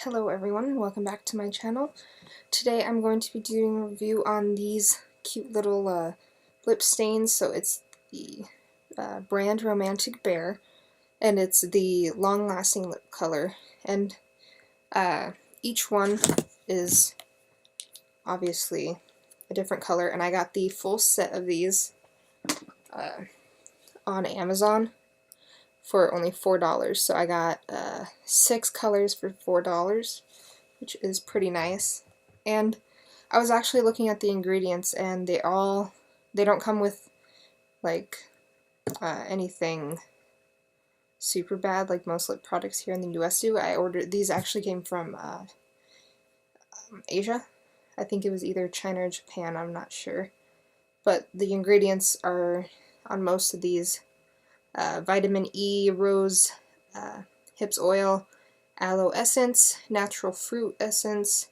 Hello everyone, welcome back to my channel. Today I'm going to be doing a review on these cute little lip stains. So it's the brand Romantic Bear, and it's the long-lasting lip color, and each one is obviously a different color, and I got the full set of these on Amazon for only $4. So I got 6 colors for $4, which is pretty nice. And I was actually looking at the ingredients, and they don't come with like anything super bad like most lip products here in the US do. These actually came from Asia. I think it was either China or Japan, I'm not sure. But the ingredients are on most of these vitamin E, rose hips oil, aloe essence, natural fruit essence,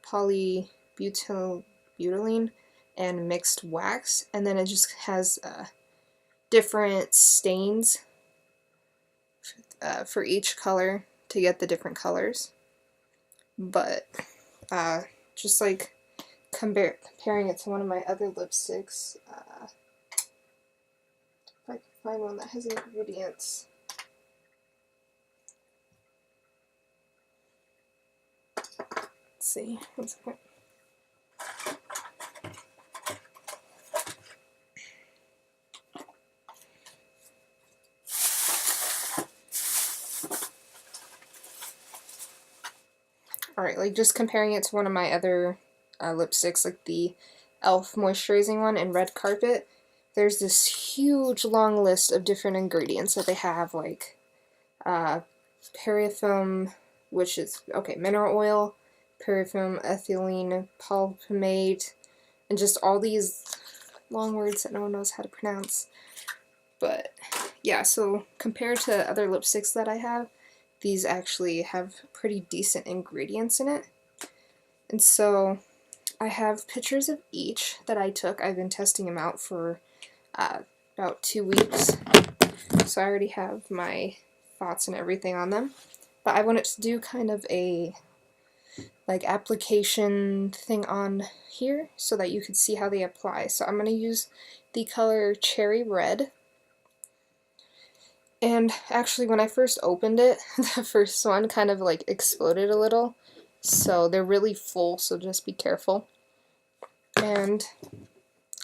polybutylene, and mixed wax. And then it just has different stains for each color to get the different colors. But just like comparing it to one of my other lipsticks, if I can find one that has ingredients. Let's see, one second. Alright, like just comparing it to one of my other lipsticks, like the e.l.f. moisturizing one in Red Carpet, there's this huge long list of different ingredients that they have, like perifilm, which is, mineral oil, perifilm, ethylene, polypomade, and just all these long words that no one knows how to pronounce. But yeah, so compared to other lipsticks that I have, these actually have pretty decent ingredients in it. And so I have pictures of each that I took. I've been testing them out for about 2 weeks, so I already have my thoughts and everything on them. But I wanted to do kind of a application thing on here so that you could see how they apply. So I'm going to use the color Cherry Red. And actually, when I first opened it, the first one kind of exploded a little. So they're really full, so just be careful. And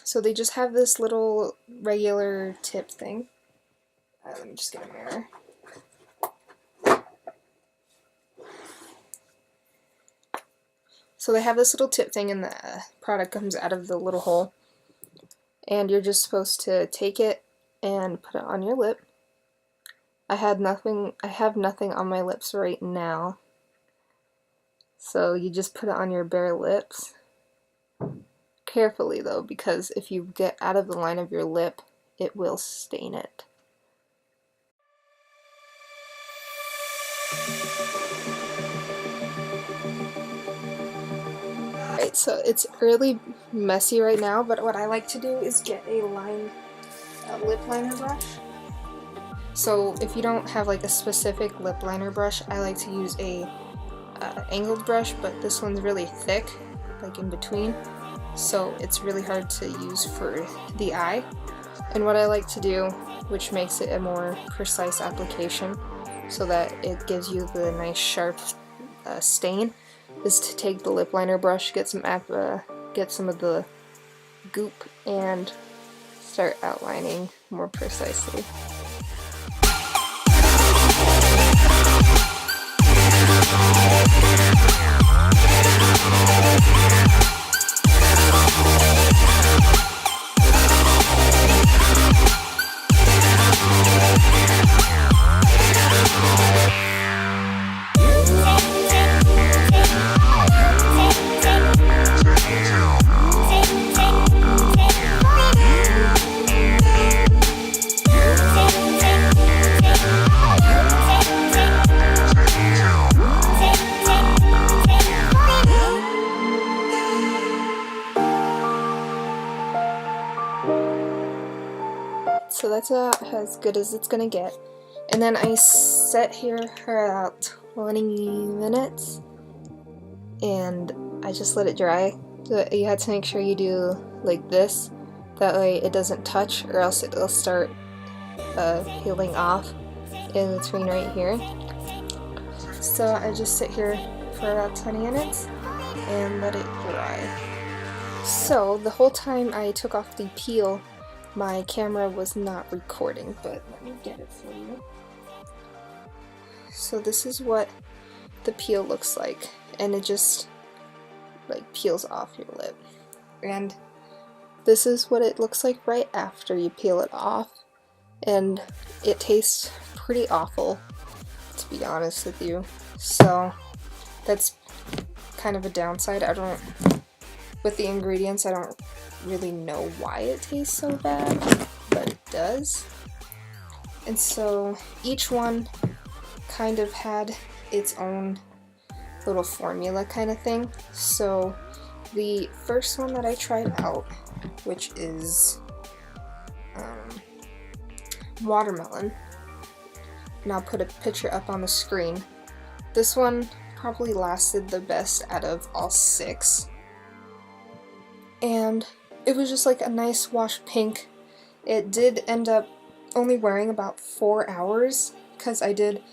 so they just have this little regular tip thing. Let me just get a mirror. So they have this little tip thing, and the product comes out of the little hole. And you're just supposed to take it and put it on your lip. I have nothing on my lips right now. So you just put it on your bare lips. Carefully though, because if you get out of the line of your lip, it will stain it. Alright, so it's really messy right now, but what I like to do is get a lip liner brush. So if you don't have a specific lip liner brush, I like to use a angled brush, but this one's really thick, in between, so it's really hard to use for the eye. And what I like to do, which makes it a more precise application so that it gives you the nice sharp stain, is to take the lip liner brush, get some of the goop, and start outlining more precisely. So that's as good as it's gonna get. And then I set her at 20 minutes, and I just let it dry. So you have to make sure you do like this, that way it doesn't touch or else it'll start peeling off in between right here. So I just sit here for about 20 minutes and let it dry. So the whole time I took off the peel, my camera was not recording, but let me get it for you. So this is what the peel looks like, and it just like peels off your lip. And this is what it looks like right after you peel it off, and it tastes pretty awful, to be honest with you. So that's kind of a downside. With the ingredients, I don't really know why it tastes so bad, but it does. And so each one kind of had its own little formula kind of thing. So the first one that I tried out, which is watermelon, and I'll put a picture up on the screen. This one probably lasted the best out of all 6. And it was just like a nice wash pink. It did end up only wearing about 4 hours because I did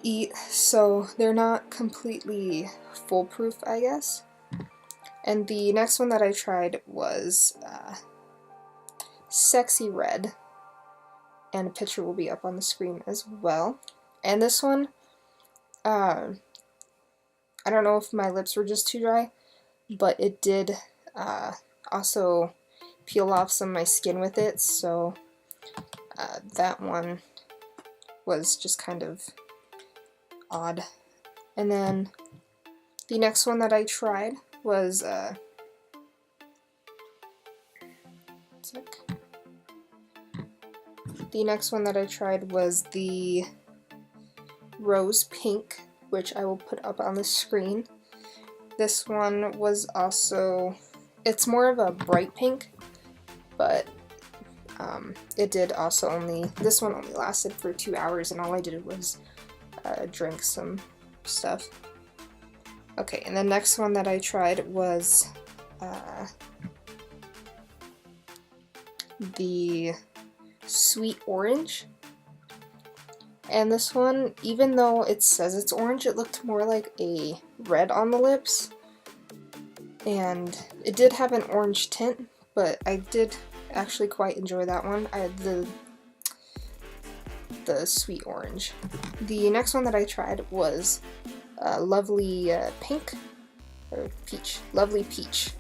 eat, so they're not completely foolproof, I guess. And the next one that I tried was Sexy Red, and a picture will be up on the screen as well. And this one, I don't know if my lips were just too dry, but it did also peel off some of my skin with it, so that one was just kind of odd. And then the next one that I tried was the rose pink, which I will put up on the screen. This one was also, it's more of a bright pink, but it did also this one only lasted for 2 hours, and all I did was drink some stuff. Okay, and the next one that I tried was the sweet orange. And this one, even though it says it's orange, it looked more like a red on the lips. And it did have an orange tint, but I did actually quite enjoy that one. I had the sweet orange. The next one that I tried was lovely pink, or peach, lovely peach.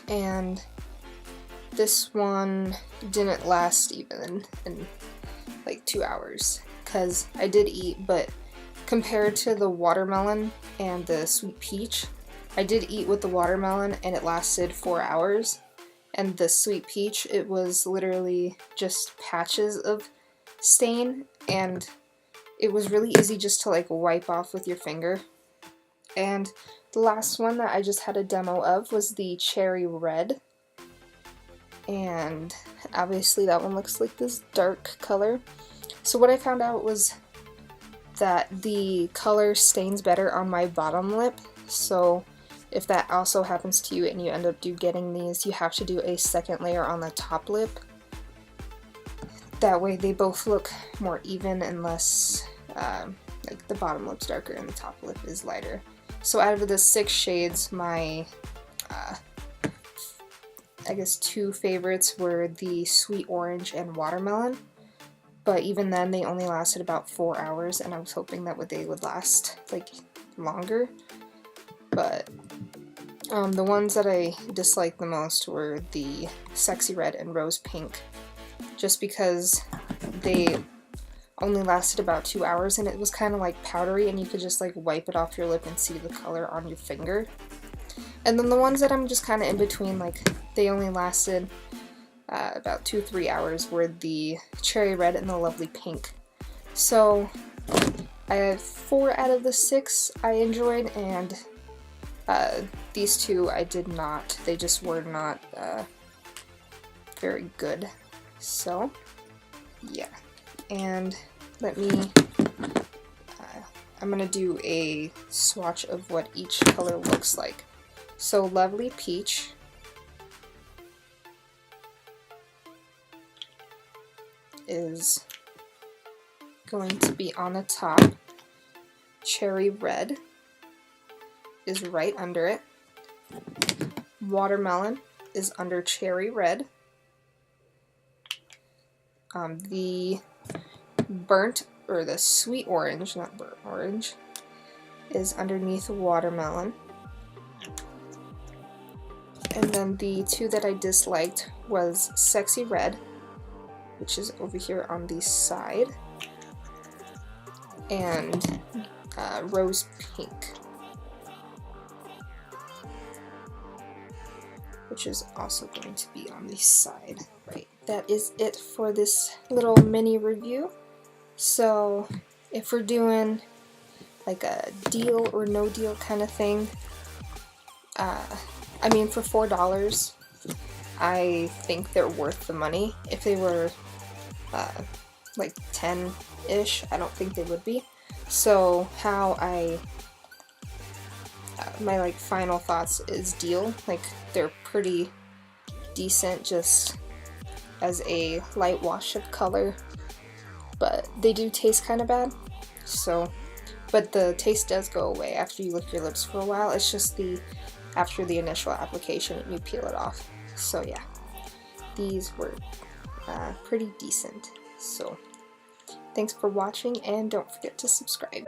And this one didn't last even in like 2 hours, because I did eat, but compared to the watermelon and the sweet peach, I did eat with the watermelon and it lasted 4 hours, and the sweet peach, it was literally just patches of stain, and it was really easy just to like wipe off with your finger. And the last one that I just had a demo of was the cherry red, and obviously that one looks like this dark color. So what I found out was that the color stains better on my bottom lip, so if that also happens to you and you end up getting these, you have to do a second layer on the top lip. That way they both look more even and less, like the bottom lip's darker and the top lip is lighter. So out of the 6 shades, my I guess 2 favorites were the sweet orange and watermelon, but even then they only lasted about 4 hours, and I was hoping that they would last like longer. But the ones that I disliked the most were the Sexy Red and Rose Pink, just because they only lasted about 2 hours and it was kind of like powdery, and you could just like wipe it off your lip and see the color on your finger. And then the ones that I'm just kind of in between, like they only lasted about 2-3 hours, were the Cherry Red and the Lovely Pink. So I have 4 out of the 6 I enjoyed, and these 2 I did not. They just were not very good. So yeah, and let me I'm gonna do a swatch of what each color looks like. So Lovely Peach is going to be on the top. Cherry Red is right under it. Watermelon is under Cherry Red. The burnt, or the sweet orange, not burnt orange, is underneath Watermelon. And then the two that I disliked was Sexy Red, which is over here on the side, and Rose Pink, which is also going to be on the side. Right, that is it for this little mini review. So if we're doing like a deal or no deal kind of thing, I mean, for $4, I think they're worth the money. If they were like 10-ish, I don't think they would be. So how my like final thoughts is deal. Like, they're pretty decent just as a light wash of color, but they do taste kind of bad. So, but the taste does go away after you lick your lips for a while. It's just after the initial application and you peel it off. So yeah, these were pretty decent. So thanks for watching, and don't forget to subscribe.